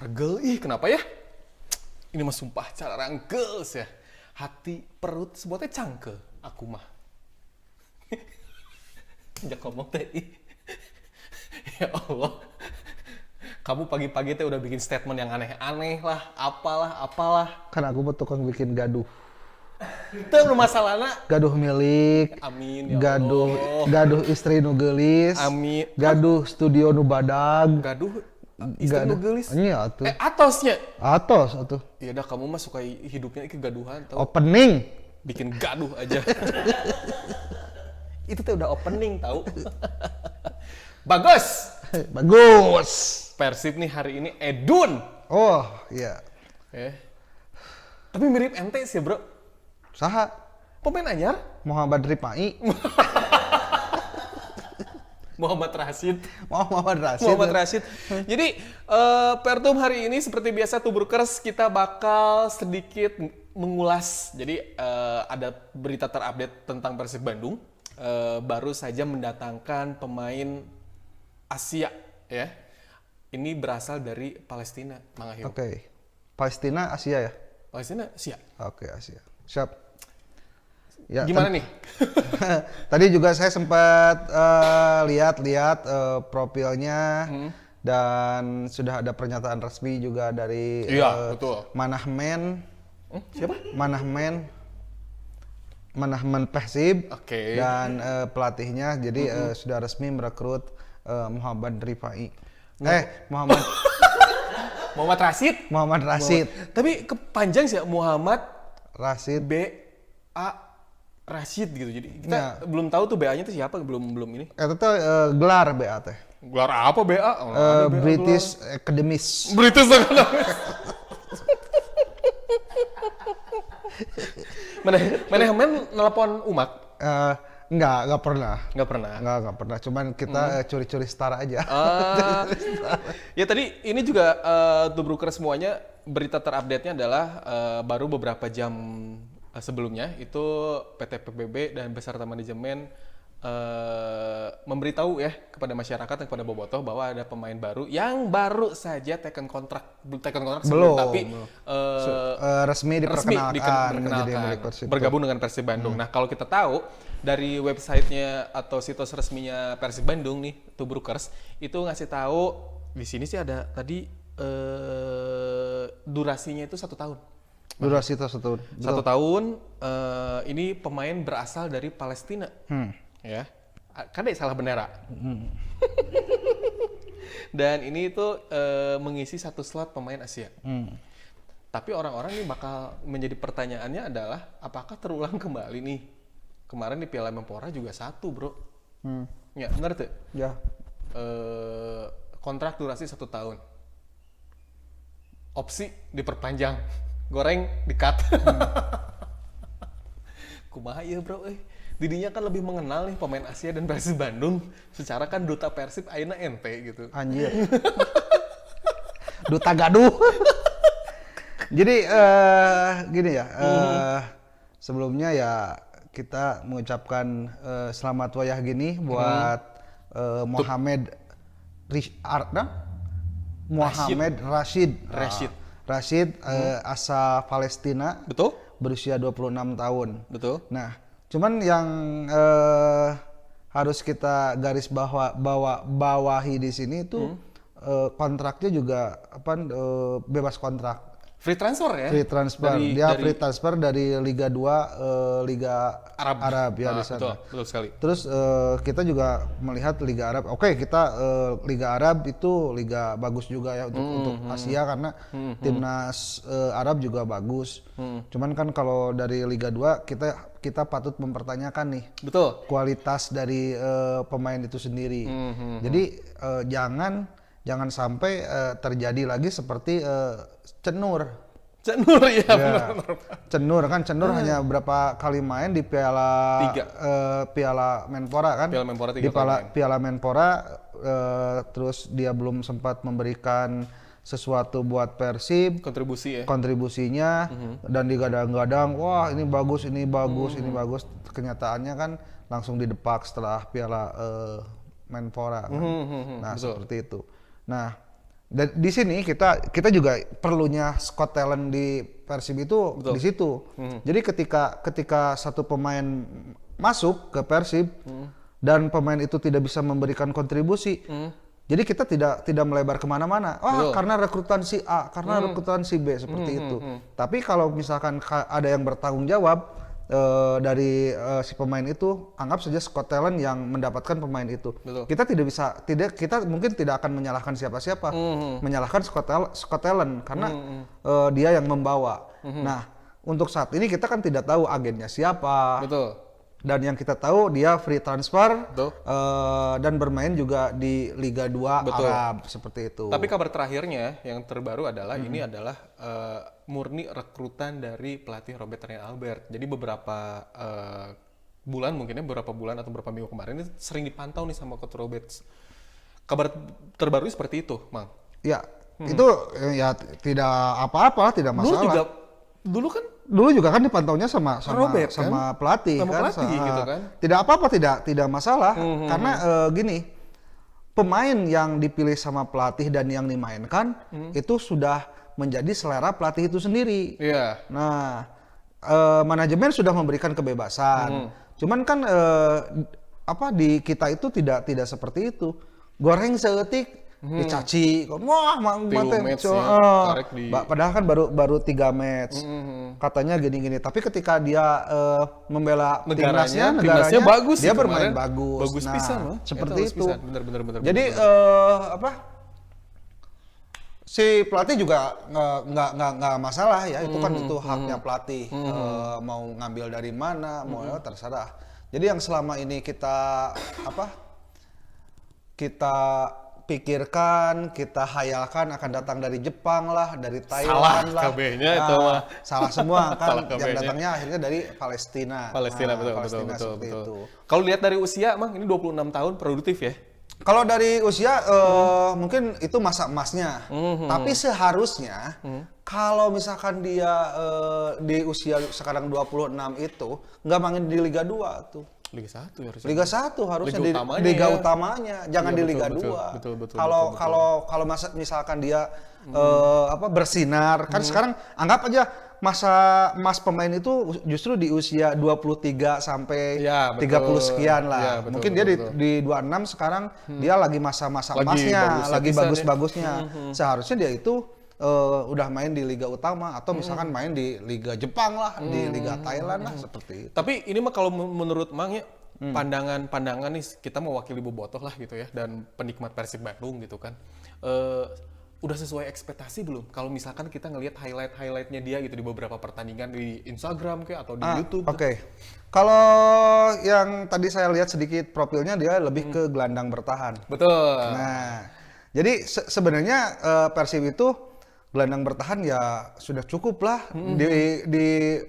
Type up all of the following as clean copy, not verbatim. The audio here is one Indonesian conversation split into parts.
Pergel, kenapa ya? Ini mah sumpah cara ranggeus ya. Hati, perut, semuanya cangkel. Aku mah. Jak ngomong teh. Ya Allah. Kamu pagi-pagi teh udah bikin statement yang aneh-aneh lah. Apalah. Kan aku mah tukang bikin gaduh. Itu nu masalahna. Gaduh milik. Amin ya Allah. Gaduh istri nu geulis. Amin. Gaduh studio nu badag. Gaduh istri nu geulis. Iya atuh. Atosnya. Atos atuh. Ya udah kamu mah suka hidupnya kegaduhan tau. Opening. Bikin gaduh aja. Itu tuh udah opening tahu. Bagus. Bagus. Persib nih hari ini Edun. Oh, iya. Tapi mirip ente sih, Bro. Saha? Pemain anyar? Muhammad Ripai. Muhammad Rashid. Muhammad Rashid. Jadi Pertum hari ini seperti biasa Tubrukers kita bakal sedikit mengulas. Jadi ada berita terupdate tentang Persib Bandung. Baru saja mendatangkan pemain Asia ya. Ini berasal dari Palestina, Mang Ahil. Oke. Palestina Asia ya? Palestina Asia. Oke, Asia. Siap. Ya, gimana nih? Tadi juga saya sempat lihat profilnya dan sudah ada pernyataan resmi juga dari betul. Manajemen. Siapa? Manajemen Persib. Oke. Dan pelatihnya jadi sudah resmi merekrut Muhammad Ripai. Muhammad Rashid. Tapi kepanjang sih Muhammad Rashid. Rashid gitu. Jadi kita belum tahu tuh BA-nya tuh siapa, belum ini. Itu tuh gelar BA teh. Gelar apa BA? British Academist. British Academist. Manajemen nelpon Umak? Enggak pernah. Enggak pernah. Cuman kita curi-curi star aja. Ya tadi ini juga Tubrukers semuanya berita terupdate-nya adalah baru beberapa jam sebelumnya itu PT PBB dan beserta manajemen memberitahu ya kepada masyarakat dan kepada bobotoh bahwa ada pemain baru yang baru saja tekan kontrak sebelum tapi resmi diperkenalkan bergabung dengan Persib Bandung. Nah kalau kita tahu dari websitenya atau situs resminya Persib Bandung nih Tubrukers itu ngasih tahu di sini sih ada tadi durasinya itu 1 tahun. Durasi itu 1 tahun. 1 tahun. Ini pemain berasal dari Palestina. Ya, kan salah bendera. Dan ini itu mengisi 1 slot pemain Asia. Tapi orang-orang ini bakal menjadi pertanyaannya adalah apakah terulang kembali nih? Kemarin di Piala Menpora juga 1, Bro. Ya, benar tuh? Ya. Kontrak durasi 1 tahun. Opsi diperpanjang. Goreng di-cut. Kumaha ya, Bro? Didinya kan lebih mengenal nih pemain Asia dan Persib Bandung. Secara kan duta Persib ayeuna ente gitu. Anjir. Duta gaduh. Jadi gini ya. Sebelumnya ya kita mengucapkan selamat wayah gini buat Muhammad Rashid asal Palestina. Betul? Berusia 26 tahun. Betul. Nah, cuman yang harus kita garis bawahi di sini itu kontraknya juga bebas kontrak. Free transfer ya? Free transfer. Free transfer dari Liga 2 Liga Arab ya di sana. Betul sekali. Terus kita juga melihat Liga Arab. Oke, kita Liga Arab itu liga bagus juga ya untuk Asia karena timnas Arab juga bagus. Cuman kan kalau dari Liga 2 kita patut mempertanyakan nih. Betul. Kualitas dari pemain itu sendiri. Jadi jangan sampai terjadi lagi seperti Cenur ya, benar. Cenur hanya berapa kali main di Piala Menpora kan? Piala Menpora 3 di kali main. Piala Menpora terus dia belum sempat memberikan sesuatu buat Persib, kontribusinya dan digadang-gadang, wah ini bagus. Kenyataannya kan langsung didepak setelah Piala Menpora kan? Nah, seperti itu. Nah, Dan di sini kita juga perlunya Scott talent di Persib itu Betul. di situ. Jadi ketika satu pemain masuk ke Persib dan pemain itu tidak bisa memberikan kontribusi, jadi kita tidak melebar kemana-mana. Betul. Karena rekrutan si A, karena rekrutan si B seperti itu. Tapi kalau misalkan ada yang bertanggung jawab dari si pemain itu, anggap saja Scott talent yang mendapatkan pemain itu. Betul. Kita mungkin tidak akan menyalahkan siapa-siapa, menyalahkan Scott talent karena dia yang membawa. Nah, untuk saat ini kita kan tidak tahu agennya siapa. Betul. Dan yang kita tahu dia free transfer Betul. dan bermain juga di Liga 2 Betul. Arab seperti itu. Tapi kabar terakhirnya yang terbaru adalah ini adalah murni rekrutan dari pelatih Robert Rene Albert. Jadi beberapa bulan mungkinnya beberapa bulan atau beberapa minggu kemarin ini sering dipantau nih sama Coach Robert. Kabar terbaru seperti itu, Mang. Ya, itu ya tidak apa-apa, tidak masalah. Dulu juga kan dipantaunya sama Robert, sama pelatih sama kan. pelatih gitu kan. Tidak apa-apa, tidak masalah karena gini, pemain yang dipilih sama pelatih dan yang dimainkan itu sudah menjadi selera pelatih itu sendiri. Iya. Nah, manajemen sudah memberikan kebebasan. Cuman kan di kita itu tidak seperti itu. Goreng seetik dicaci, wah Tilu match ya, tarik di... padahal kan baru 3 match. Katanya gini-gini, tapi ketika dia membela negaranya bagus dia sih bermain kemarin. bagus. Bagus pisan loh. Seperti itu. Bener. Jadi si pelatih juga nggak masalah ya, itu kan itu haknya pelatih. Mau ngambil dari mana, mau terserah. Jadi yang selama ini kita pikirkan, kita hayalkan akan datang dari Jepang lah, dari Thailand lah. KB-nya itu mah. Salah semua kan. Salah Yang KB-nya. datangnya akhirnya dari Palestina. Betul. Kalau lihat dari usia, Mang, ini 26 tahun produktif ya? Kalau dari usia mungkin itu masa emasnya. Tapi seharusnya kalau misalkan dia di usia sekarang 26 itu nggak main di Liga 2 tuh. Liga 1 ya harusnya. Liga 1 harusnya Liga di utamanya Liga ya. utamanya, jangan Iya, di Liga betul, 2. betul. Kalau misalkan dia bersinar, kan sekarang anggap aja masa emas pemain itu justru di usia 23 sampai Ya, 30 sekian lah. Ya, betul, Mungkin dia di 26 sekarang dia lagi masa-masa emasnya, lagi bagus-bagusnya. Seharusnya dia itu udah main di liga utama atau misalkan main di liga Jepang lah, di liga Thailand lah seperti itu. Tapi ini mah kalau menurut Mang ya, pandangan nih kita mewakili bobotoh lah gitu ya, dan penikmat Persib Bandung gitu kan. Udah sesuai ekspektasi belum? Kalau misalkan kita ngelihat highlight-highlightnya dia gitu di beberapa pertandingan di Instagram kayak atau di YouTube. Oke. Kalau yang tadi saya lihat sedikit profilnya dia lebih ke gelandang bertahan. Betul. Nah, jadi sebenarnya Persib itu gelandang bertahan ya sudah cukup lah. Di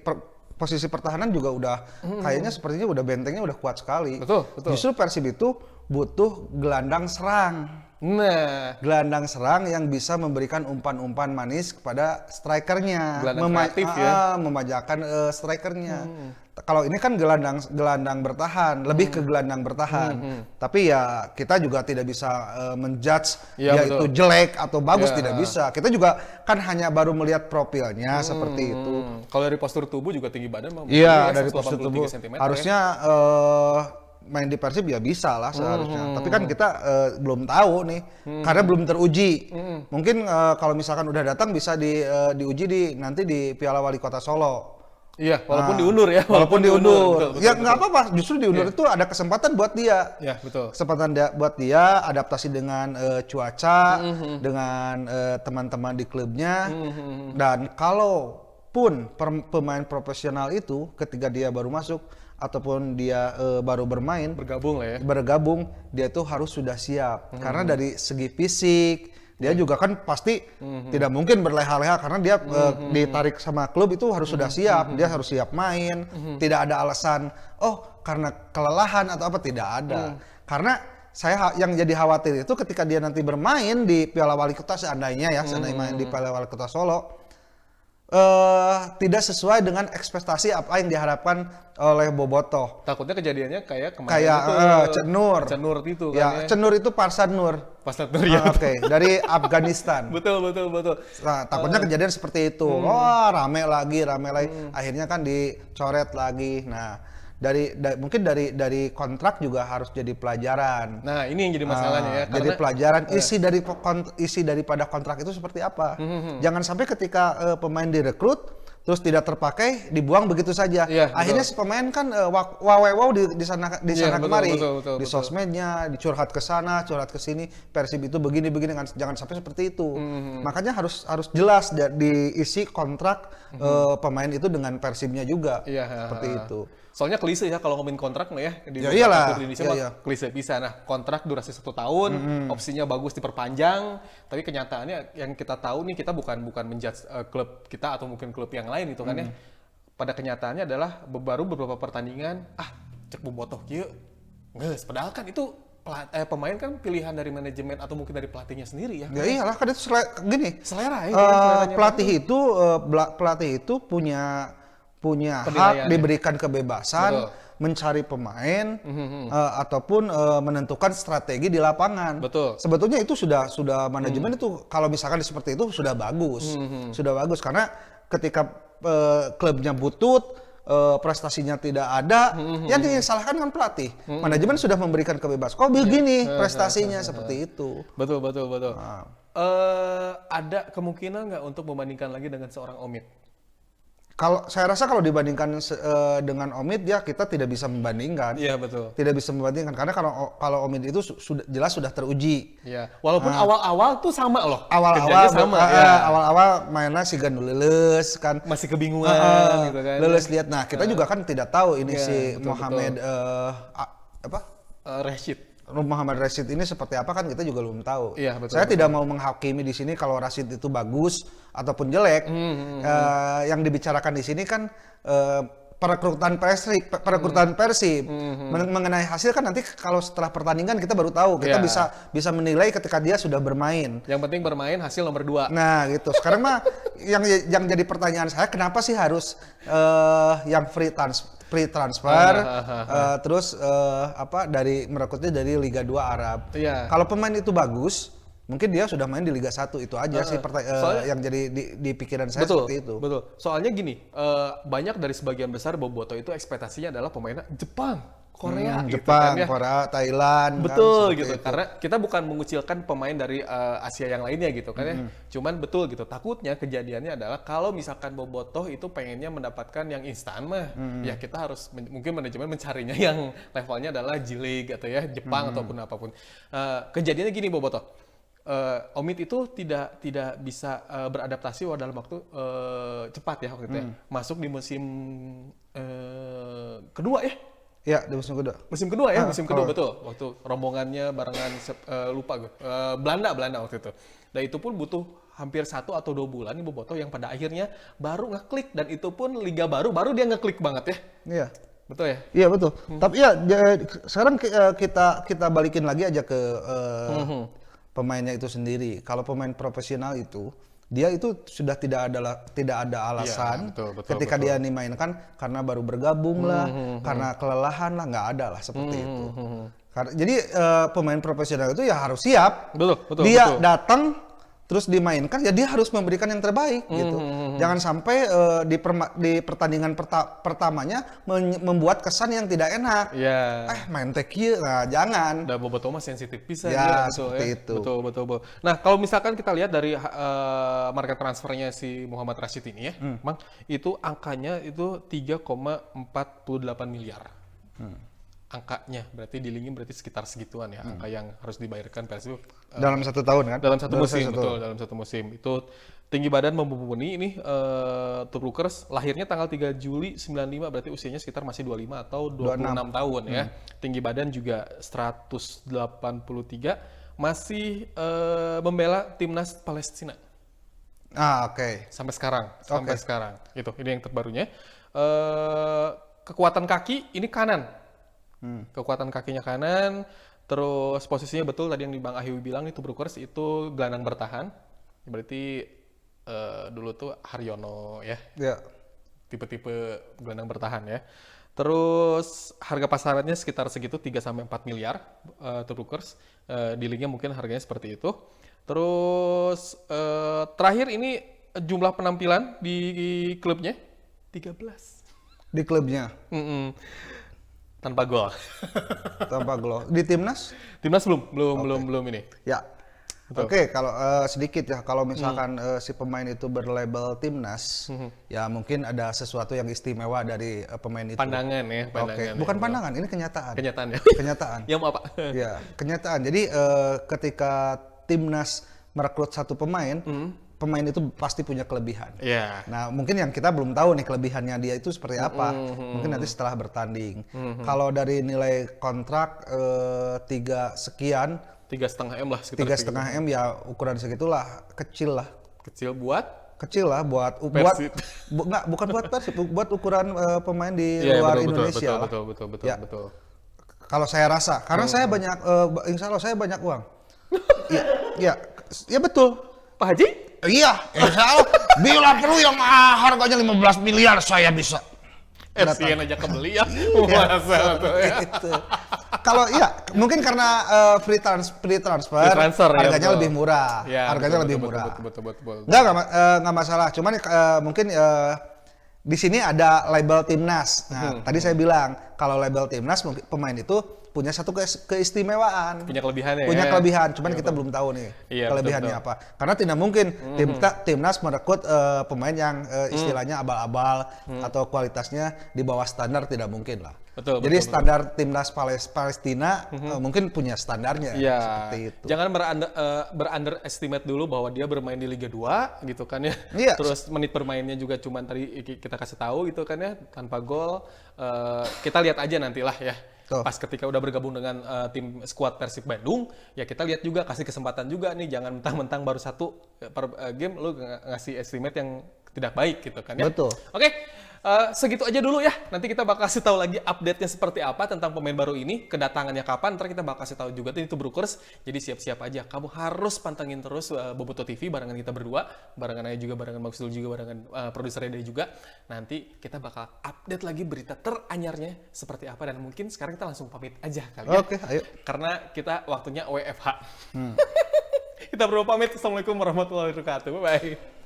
posisi pertahanan juga udah kayaknya sepertinya udah bentengnya udah kuat sekali. Betul. Justru Persib itu butuh gelandang serang. Nah, Gelandang serang yang bisa memberikan umpan-umpan manis kepada strikernya, Gelandang kreatif ya. memajakan strikernya. Kalau ini kan gelandang bertahan, lebih ke gelandang bertahan. Tapi ya kita juga tidak bisa menjudge Ya, dia betul. itu jelek atau bagus, Ya. tidak bisa. Kita juga kan hanya baru melihat profilnya seperti itu. kalau dari postur tubuh juga tinggi badan mah. Iya, mungkin dari 183 postur tubuh cm harusnya main di Persib ya bisa lah seharusnya. Tapi kan kita belum tahu nih, karena belum teruji. Mungkin kalau misalkan udah datang bisa diuji nanti di Piala Wali Kota Solo. Iya, walaupun diundur ya. Walaupun diundur. Betul, Ya nggak apa-apa, justru diundur itu ada kesempatan buat dia. Ya, betul. Kesempatan buat dia adaptasi dengan cuaca, dengan teman-teman di klubnya. Dan kalaupun pemain profesional itu ketika dia baru masuk ataupun dia baru bermain, Bergabung lah ya. dia itu harus sudah siap. Karena dari segi fisik dia juga kan pasti tidak mungkin berleha-leha karena dia ditarik sama klub itu harus sudah siap. Dia harus siap main. Tidak ada alasan karena kelelahan atau apa, tidak ada. Karena saya yang jadi khawatir itu ketika dia nanti bermain di Piala Wali Kota seandainya main di Piala Wali Kota Solo, tidak sesuai dengan ekspektasi apa yang diharapkan oleh Bobotoh. Takutnya kejadiannya kayak kemarin Kayak itu. Cenur. Cenur itu kan Ya, ya. Cenur itu Parsan Nur. Pas Nur ya. Oke, dari Afghanistan. Betul. Nah, takutnya kejadian seperti itu. Oh, rame lagi. Akhirnya kan dicoret lagi. Nah, mungkin dari kontrak juga harus jadi pelajaran. Nah, ini yang jadi masalahnya ya. Jadi pelajaran isi daripada kontrak itu seperti apa. Jangan sampai ketika pemain direkrut terus tidak terpakai dibuang begitu saja. Iya, Akhirnya si pemain kan wow di sana Iya, kemari. betul, Di sosmednya dicurhat ke sana, curhat ke sini, Persib itu begini jangan sampai seperti itu. Makanya harus jelas diisi kontrak pemain itu dengan Persibnya juga. Iya, seperti itu. Soalnya klise ya kalau ngomongin kontrak mah ya di Ya iyalah, klub di Indonesia mah klise bisa. Nah, kontrak durasi 1 tahun, opsinya bagus diperpanjang, tapi kenyataannya yang kita tahu nih kita bukan menjudge klub kita atau mungkin klub yang lain itu kan ya. Pada kenyataannya adalah baru beberapa pertandingan cek bobotoh kieu. Geus, padahal kan itu pemain kan pilihan dari manajemen atau mungkin dari pelatihnya sendiri ya. Ya iyalah kan itu gini. Selera ya. Pelatih itu punya hak Penilaian, diberikan kebebasan Betul. mencari pemain ataupun menentukan strategi di lapangan. Betul. Sebetulnya itu sudah manajemen itu kalau misalkan seperti itu sudah bagus. Sudah bagus karena ketika klubnya butut prestasinya tidak ada, yang disalahkan kan pelatih. Manajemen sudah memberikan kebebasan. Kok begini prestasinya seperti itu. Betul. Ada kemungkinan nggak untuk membandingkan lagi dengan seorang Omid? Kalau saya rasa kalau dibandingkan dengan Omid ya kita tidak bisa membandingkan. Iya betul. Tidak bisa membandingkan karena kalau Omid itu sudah teruji. Iya. Walaupun awal-awal tuh sama loh. Awal-awal Kerjanya sama. Ya. awal-awal mainnya si Gandul leles kan. Masih kebingungan gitu kan. Leles lihat. Nah, kita juga kan tidak tahu ini Iya, si betul, Mohamed Rashid. Muhammad Rashid ini seperti apa kan kita juga belum tahu. Iya, betul, Saya tidak mau menghakimi di sini kalau Rashid itu bagus ataupun jelek. Yang dibicarakan di sini kan perekrutan Persib. Mengenai hasil kan nanti kalau setelah pertandingan kita baru tahu. Kita Iya. bisa menilai ketika dia sudah bermain. Yang penting bermain hasil nomor 2. Nah gitu. Sekarang mah yang jadi pertanyaan saya kenapa sih harus yang free transfer terus dari merekrutnya dari Liga 2 Arab. Iya. Kalau pemain itu bagus, mungkin dia sudah main di Liga 1 itu aja sih yang jadi di pikiran saya Betul, seperti itu. betul. Soalnya gini, banyak dari sebagian besar Boboto itu ekspektasinya adalah pemainnya Jepang, Korea, gitu Jepang, kan ya. Korea, Thailand. Betul kan, gitu, itu. karena kita bukan mengucilkan pemain dari Asia yang lainnya gitu kan ya. Cuman betul gitu, takutnya kejadiannya adalah kalau misalkan Bobotoh itu pengennya mendapatkan yang instan mah, ya kita harus mungkin manajemen mencarinya yang levelnya adalah J-League atau ya Jepang ataupun apapun. Kejadiannya gini Bobotoh. Omid itu tidak bisa beradaptasi dalam waktu cepat ya waktu itu ya. Masuk di musim kedua ya. Ya, di musim kedua. Musim kedua ya, musim kedua betul. Waktu rombongannya barengan lupa gue. Belanda waktu itu. Dan itu pun butuh hampir 1 atau 2 bulan nih Bobotoh yang pada akhirnya baru ngeklik dan itu pun liga baru dia ngeklik banget ya. Iya. Betul ya? Iya betul. Tapi ya sekarang kita balikin lagi aja ke pemainnya itu sendiri. Kalau pemain profesional itu dia itu sudah tidak ada alasan betul, ketika dia dimainkan karena baru bergabung lah, karena kelelahan lah, nggak ada lah seperti itu. Jadi pemain profesional itu ya harus siap. Betul. Dia datang terus dimainkan ya dia harus memberikan yang terbaik gitu. Jangan sampai di pertandingan pertamanya membuat kesan yang tidak enak. Iya. Main teh kieu. Nah, jangan. Dan Bobotoh mah sensitif bisa Ya, betul seperti ya. itu. Betul. Nah, kalau misalkan kita lihat dari market transfernya si Muhammad Rashid ini ya, Bang, itu angkanya itu 3,48 miliar. Angkanya berarti sekitar segituan ya, angka yang harus dibayarkan Persib Dalam 1 tahun kan? dalam satu musim, betul, dalam satu musim. Itu tinggi badan mumpuni ini Tobrukers lahirnya tanggal 3 Juli 95, berarti usianya sekitar masih 25 atau 26 tahun ya. Tinggi badan juga 183, masih membela timnas Palestina. Oke. Sampai sekarang. Itu ini yang terbarunya. Kekuatan kaki ini kanan. Kekuatan kakinya kanan, terus posisinya betul tadi yang di Bang Ahyu bilang itu Tobrukers itu gelandang bertahan. Berarti dulu tuh Haryono ya, Ya. tipe-tipe gelandang bertahan ya. Terus harga pasarannya sekitar segitu 3-4 miliar Tobrukers. Di linknya mungkin harganya seperti itu. Terus terakhir ini jumlah penampilan di klubnya 13. Di klubnya Mm-mm. Tanpa gol. tanpa gol. Di timnas? Timnas belum ini. Ya. Betul. Oke, kalau sedikit ya, kalau misalkan si pemain itu berlabel timnas, ya mungkin ada sesuatu yang istimewa dari pemain itu. Pandangan ya, Oke, pandangan. bukan ya. pandangan, ini kenyataan. Kenyataan ya. Kenyataan. Yang mau apa? Ya, kenyataan. Jadi ketika timnas merekrut satu pemain, pemain itu pasti punya kelebihan. Iya. Nah, mungkin yang kita belum tahu nih kelebihannya dia itu seperti apa. Mungkin nanti setelah bertanding. Kalau dari nilai kontrak 3 sekian, 3,5 M lah sekitar 3,5 M ya ukuran segitulah, kecil lah. kecil buat Buat Persib. bukan buat Persib, buat ukuran pemain di Iya, luar betul, Indonesia lah. betul. Ya. Betul. Kalau saya rasa, karena saya banyak, insya Allah saya banyak uang. Iya betul. Pak Haji? Iya, insya Allah. Bila perlu yang harganya 15 miliar saya bisa. FCN aja kebeli ya. Iya. Masa tuh ya. Gitu. Kalau iya, mungkin karena free transfer, ya, harganya betul. lebih murah. Ya, Harganya betul, lebih betul, murah. Betul. Nggak masalah. Cuman mungkin di sini ada label timnas. Nah, tadi saya bilang kalau label timnas mungkin pemain itu punya satu keistimewaan. Punya kelebihannya Punya ya. kelebihan, cuman kita belum tahu nih Iya, kelebihannya betul. apa. Karena tidak mungkin timnas merekrut pemain yang istilahnya abal-abal atau kualitasnya di bawah standar, tidak mungkin lah. Betul, Jadi betul. standar timnas Palestina mungkin punya standarnya Iya. seperti itu. Jangan berunderestimate dulu bahwa dia bermain di Liga 2 gitu kan ya. Iya. Terus menit bermainnya juga cuman tadi kita kasih tahu gitu kan ya, tanpa gol. Kita lihat aja nantilah ya. Tuh. Pas ketika udah bergabung dengan tim skuad Persib Bandung, ya kita lihat juga, kasih kesempatan juga nih, jangan mentang-mentang baru satu per game lu ngasih estimate yang tidak baik gitu kan ya. Betul. Oke, segitu aja dulu ya. Nanti kita bakal kasih tahu lagi update-nya seperti apa tentang pemain baru ini, kedatangannya kapan. Ntar kita bakal kasih tahu juga tuh Tobrukers. Jadi siap-siap aja. Kamu harus pantengin terus Boboto TV barengan kita berdua, barengan Aya juga, barengan Max Dul juga, barengan produser Ede juga. Nanti kita bakal update lagi berita teranyarnya seperti apa, dan mungkin sekarang kita langsung pamit aja kali ya. Oke, ayo. Karena kita waktunya WFH. Kita berdua pamit. Assalamualaikum warahmatullahi wabarakatuh. Bye.